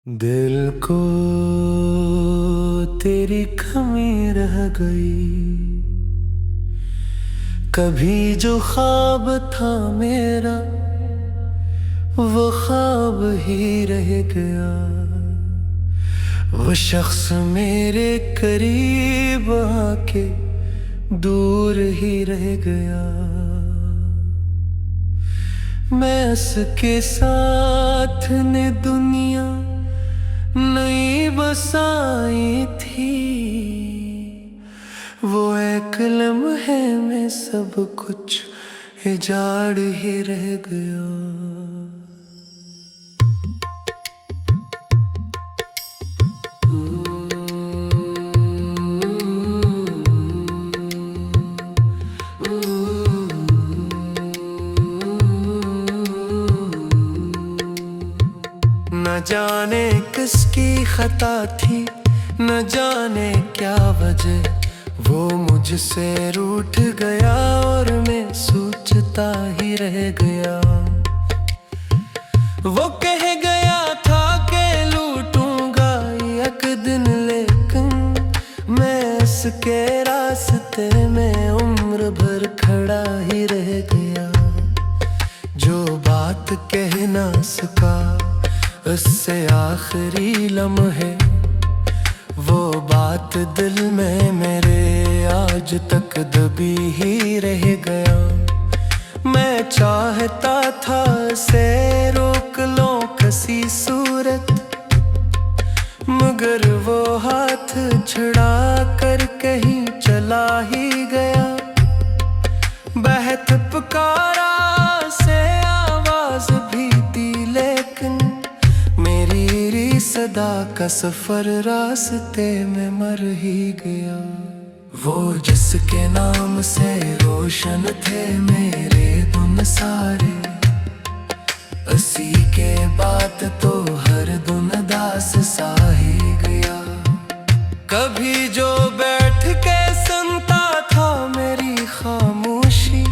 दिल को तेरी कमी रह गई। कभी जो ख्वाब था मेरा वो ख्वाब ही रह गया। वो शख्स मेरे करीब आके दूर ही रह गया। मैं उसके साथ ने दुनिया नई बसाई थी। वो एक लम्हे में सब कुछ उजाड़ ही रह गया। न जाने किसकी खता थी, न जाने क्या वजह, वो मुझसे रूठ गया और मैं सोचता ही रह गया। वो कह गया था कि लूटूंगा एक दिन, लेकिन मैं उसके रास्ते में उम्र भर खड़ा ही रह गया। जो बात कह ना सका उससे आखिरी लम्हे, वो बात दिल में मेरे आज तक दबी ही रह गया। मैं चाहता था उसे रोक लूं किसी सूरत, मगर वो हाथ छुड़ा कर कहीं चला ही गया। बहत पुकारा से आवाज भी दी, लेकिन मेरी सदा का सफर रास्ते में मर ही गया। वो जिसके नाम से रोशन थे मेरे दिन सारे, उसी के बाद तो हर दिन दास सा ही गया। कभी जो बैठ के सुनता था मेरी खामोशी,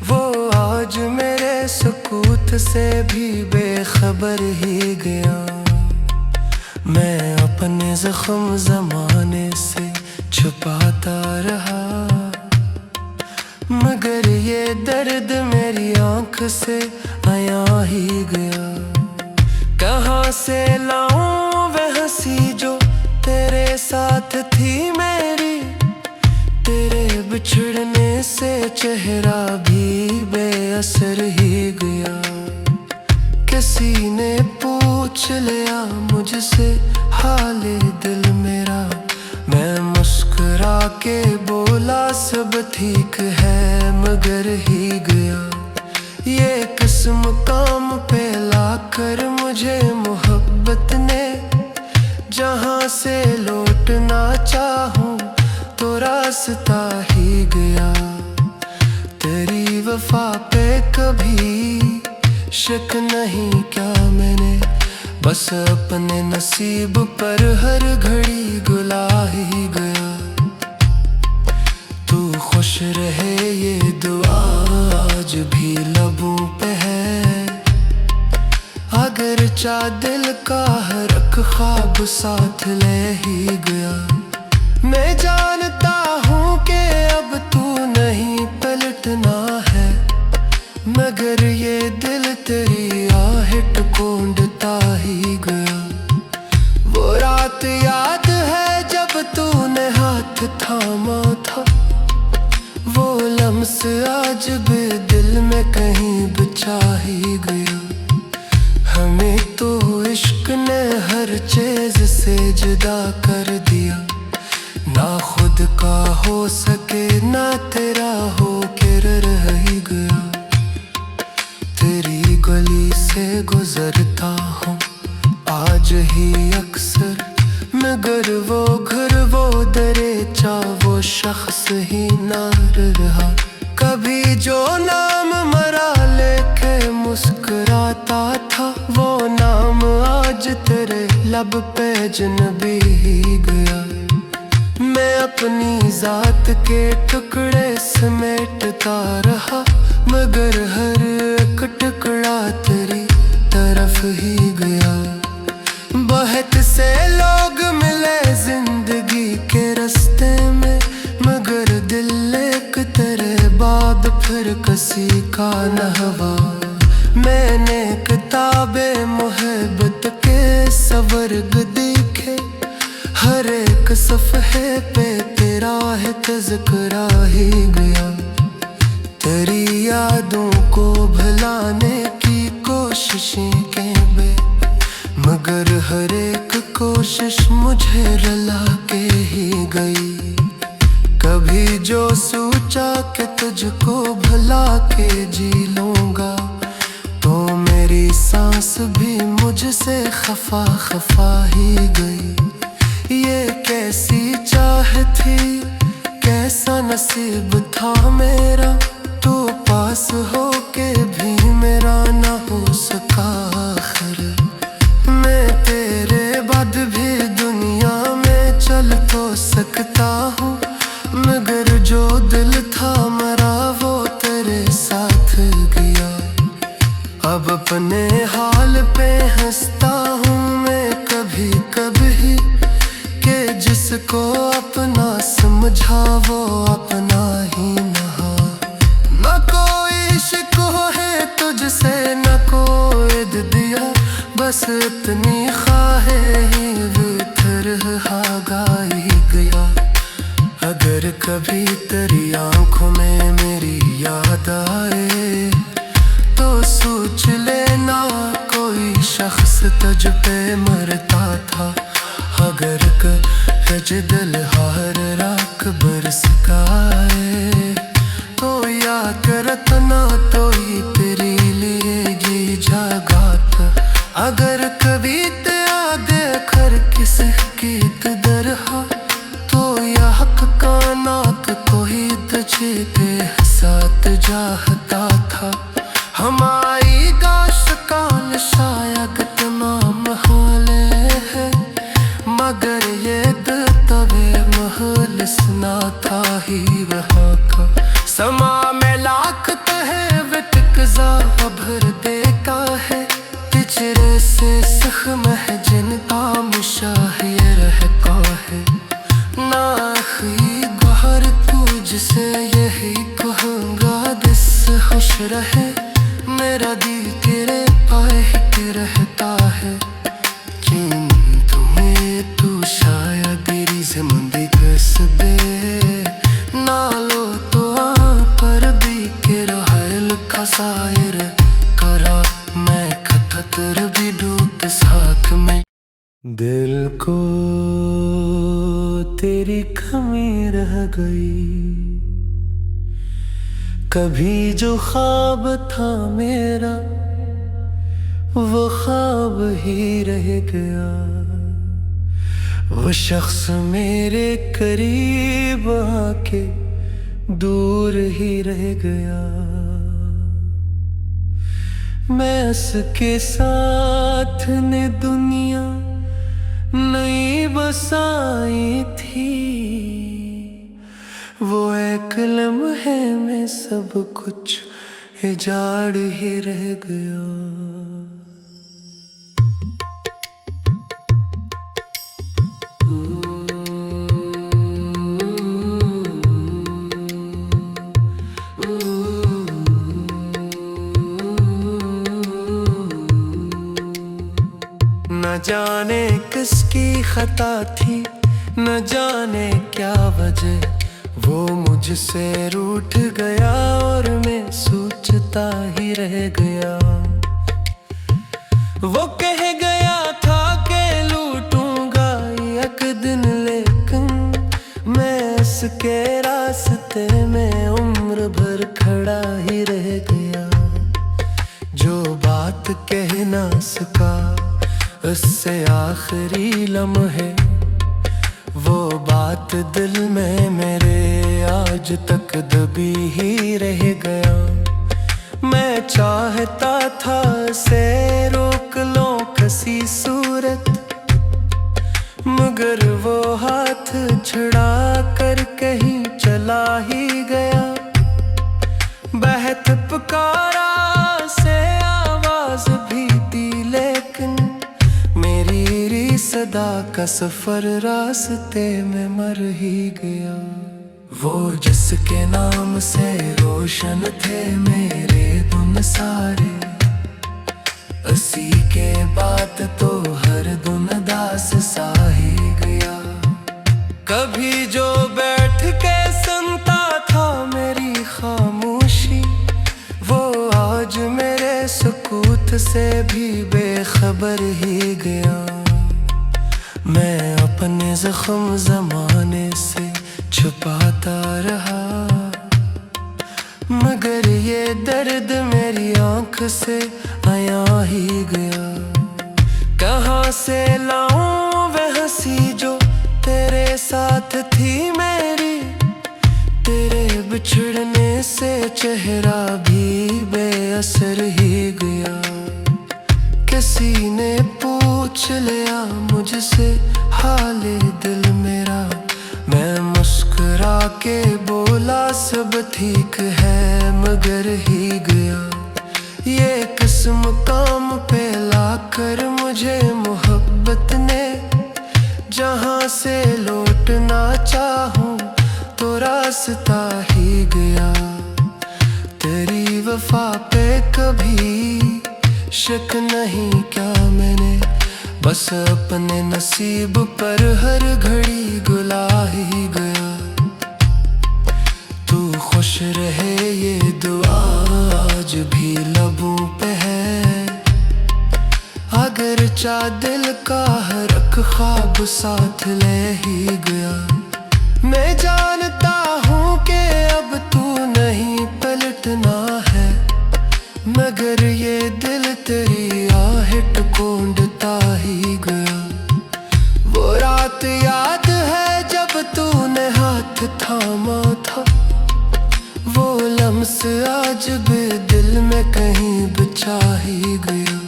वो आज मेरे सुकूत से भी बेखबर ही गया। मैं अपने जख्म जमाने से छुपाता रहा, मगर ये दर्द मेरी आंख से आया ही गया। कहाँ से लाऊं वह हंसी जो तेरे साथ थी मेरी, तेरे बिछड़ने से चेहरा भी बेअसर ही गया। किसी ने पूछ लिया मुझसे हाले दिल मेरा, मैं मुस्कुरा के बोला सब ठीक है, मगर ही गया। ये किस मुकाम पे लाकर मुझे मोहब्बत ने, जहाँ से लौटना चाहूं तो रास्ता ही गया। तेरी वफा पे कभी शक नहीं क्या मैंने, बस अपने नसीब पर हर घड़ी गुला ही गया। तू खुश रहे ये दुआ आज भी लबों पे है, अगर चा दिल का हर एक ख्वाब साथ ले ही गया। मैं जानता हूँ कि अब तू नहीं पलटना है, मगर ये दिल तेरी आहट कोंडता ही गया। वो रात याद है जब तूने हाथ थामा था, वो लम्स आज भी दिल में कहीं बचा ही गया। हमें तो इश्क ने हर चीज से जुदा कर दिया, ना खुद का हो सके ना तेरा हो के रह ही गया। तेरी गली से गुजरता हूँ आज ही अक्सर, मगर वो घर वो दरेचा वो शख्स ही ना रहा। कभी जो नाम मरा लेके मुस्कुराता था, वो नाम आज तेरे लब पे अजनबी ही गया। मैं अपनी जात के टुकड़े समेटता रहा, मगर हर एक टुकड़ा तेरी तरफ ही गया। से लोग मिले जिंदगी के रास्ते में, मगर दिल एक तेरे बाद फिर किसी का न हुआ। मैंने किताबें मोहब्बत के सवर्ग देखे, हर एक सफ़हे पे तेरा है तज़किरा ही गया। तेरी यादों को भुलाने की कोशिशें के बे, मगर हर एक कोशिश मुझे रुला के ही गई। कभी जो सोचा कि तुझको भुला के जी लूँगा, तो मेरी सांस भी मुझसे खफा खफा ही गई। ये कैसी चाह थी, कैसा नसीब था मेरा, तू पास हो के भी मेरा ना हो सका आखिर। मैं तेरे बाद भी दुनिया में चल तो सकता हूँ, मगर जो दिल था मरा वो तेरे साथ गया। अब अपने हाल पे हंसता हूँ मैं कभी कभी, कि जिसको अपना समझा वो अपना ही नहा। न कोई शिकवा है तुझसे न कोई दिया, बस इतनी ख्वाहे ही भीतर गाई गया। अगर कभी तेरी आंखों में मेरी याद आए, तो सोच लेना कोई शख्स तुझ पे मरता था। अगर कज दिल हार राख बरस गाए, तो या करत ना तो ही तेरे लिए ये जागात। अगर कभी तेरा देखर किसी की दरहा, तो या हक का नाक कोई तुझे के साथ चाहता था। हमारी गाश काल शायद तमाम हाले है, मगर ये दिल तबे महलिस ना था ही वहाँ का। समा में लाख तहे विटकजा भर देता है, पिछड़े से सख्म है जिनका मुशाहिर रहता है। ना ही गहर तुझसे यही कहूँगा, दिस खुश रहे मेरा दिल तेरे पाए के रहता है। क्यों तुम्हें तू शायद रिज़्म कस दे, ना लो तो पर भी के रहल खसायर करा। मैं खतर भी डूत साथ में, दिल को तेरी कमी रह गई। कभी जो ख्वाब था मेरा वो ख्वाब ही रह गया। वो शख्स मेरे करीब आके दूर ही रह गया। मैं उसके साथ ने दुनिया नई बसाई थी, वो एक लम्हे में सब कुछ उजाड़ ही रह गया। न जाने किसकी खता थी, न जाने क्या वजह, वो मुझसे रूठ गया और मैं सोचता ही रह गया। वो कह गया था कि लूटूंगा एक दिन, लेकिन मैं उसके रास्ते में उम्र भर खड़ा ही रह गया। जो बात कह ना सका उससे आखिरी लम्हे, वो बात दिल में मेरे आज तक दबी ही रह गया। मैं चाहता था उसे रोक लूं किसी सूरत, मगर वो हाथ छुड़ा कर कहीं चला ही गया। बहत पुकारा से आवाज भी दी, लेकिन मेरी सदा का सफर रास्ते में मर ही गया। वो जिसके नाम से रोशन थे मेरे दिन सारे, उसी के बात तो हर दिन दास सा ही गया। कभी जो बैठ के सुनता था मेरी खामोशी, वो आज मेरे सुकूत से भी बेखबर ही गया। मैं अपने जख्म जमाने से छुपाता रहा, मगर ये दर्द मेरी आंख से आया ही गया। कहाँ से लाऊं वह हंसी जो तेरे साथ थी मेरी, तेरे बिछड़ने से चेहरा भी बेअसर ही गया। किसी ने पूछ लिया मुझसे हाले दिल मेरा, मैं मुस्कुरा के बोला सब ठीक है मगर ही गया। ये किस मुकाम पे लाकर मुझे मोहब्बत ने, जहाँ से लौटना चाहूँ तो रास्ता ही गया। तेरी वफा पे कभी शक नहीं क्या मैंने, बस अपने नसीब पर हर घड़ी गुला ही गया। तू खुश रहे ये दुआ आज भी लबों पे है, अगर चाह दिल का हर एक ख्वाब साथ ले ही गया। मैं जानता हूँ कि अब तू नहीं पलटना है, मगर ये दिल तेरी आहट कोंडता ही गया। वो रात याद है जब तूने हाथ थामा था, वो लम्स आज भी दिल में कहीं बचा ही गया।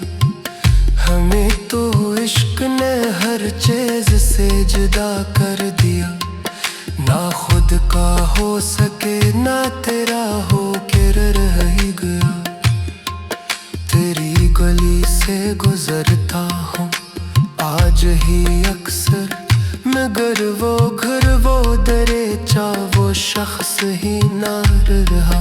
हमें तो इश्क ने हर चीज से जुदा कर दिया, ना खुद का हो सके ना तेरा हो के रह ही गया। तेरी गली से गुजरता हूँ आज ही अक्सर, मगर वो घर वो दरेचा वो शख्स ही ना रहा।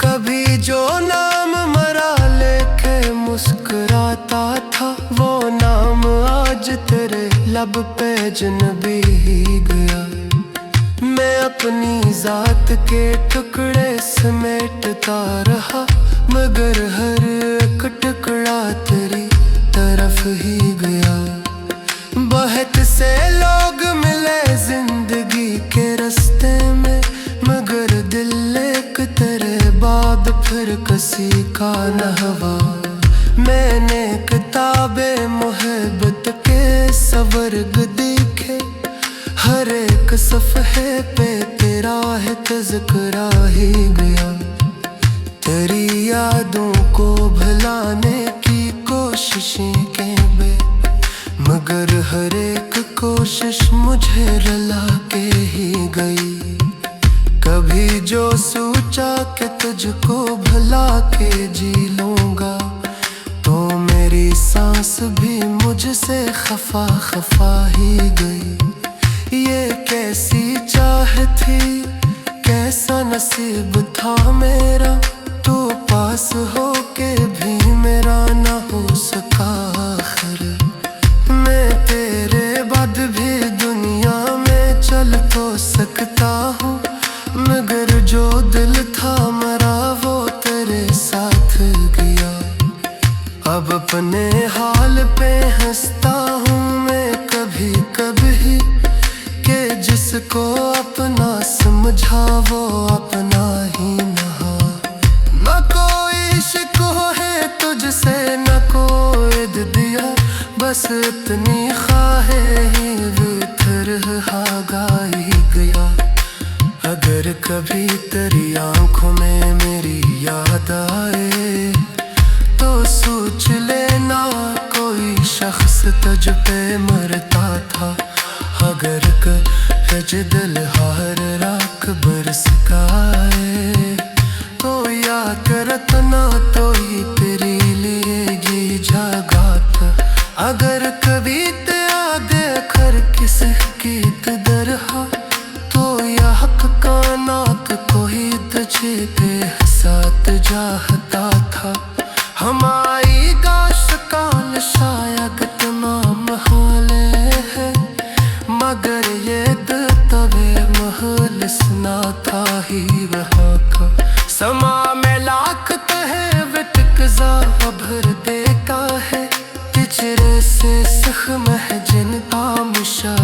कभी जो नाम मरा लेके मुस्कुराता था, वो नाम आज तेरे लब पे अजनबी ही गया। मैं अपनी जात के टुकड़े समेटता रहा, मगर हर एक टुकड़ा तेरी तरफ ही गया। बहुत से लोग मिले जिंदगी के रास्ते में, मगर दिल एक तेरे बाद फिर किसी का न हुआ। मैंने किताबे मोहब्बत के सवर्ग देखे, हर एक सफ़हे पे तेरा है तज़किरा ही गया। तेरी यादों को भुलाने की कोशिशें के बे, मगर हर एक कोशिश मुझे रुला के ही गई। कभी जो सोचा कि तुझको भुला के जी लूँगा, तो मेरी सांस भी मुझसे खफा खफा ही गई। ये कैसी चाह थी कैसा नसीब था मेरा, तू पास हो के भी मेरा ना हो सका आखिर। मैं तेरे बाद भी दुनिया में चल तो सकता हूँ, मगर जो दिल था मरा वो तेरे साथ गया। अब अपने हाल पे हंसता हूँ मैं कभी कभी, कि जिसको अपना समझा वो अपना ही नहा। न कोई शिकवा है तुझसे न कोई दिया, बस इतनी ख्वाहे ही भीतर हागा ही गया। अगर कभी तेरी आंखों में मेरी याद आए, तो सोच लेना कोई शख्स तुझ पे मरता था। अगर कज दिल हार राख बरस गाए, तो या करत ना तो ही तेरे लिए ये जगात। अगर कभी ते आगे किसी गीत दरहा तो या हक का नाक कोई तुझे बेहसात चाहता था। हमारी गाश काल शायद तमाम हाले है, मगर ये दिल तबे महलिस ना था ही वहाँ का। समा में लाख तहे विटकजा भर देता है, पिछरे से सख में जिनका मुशा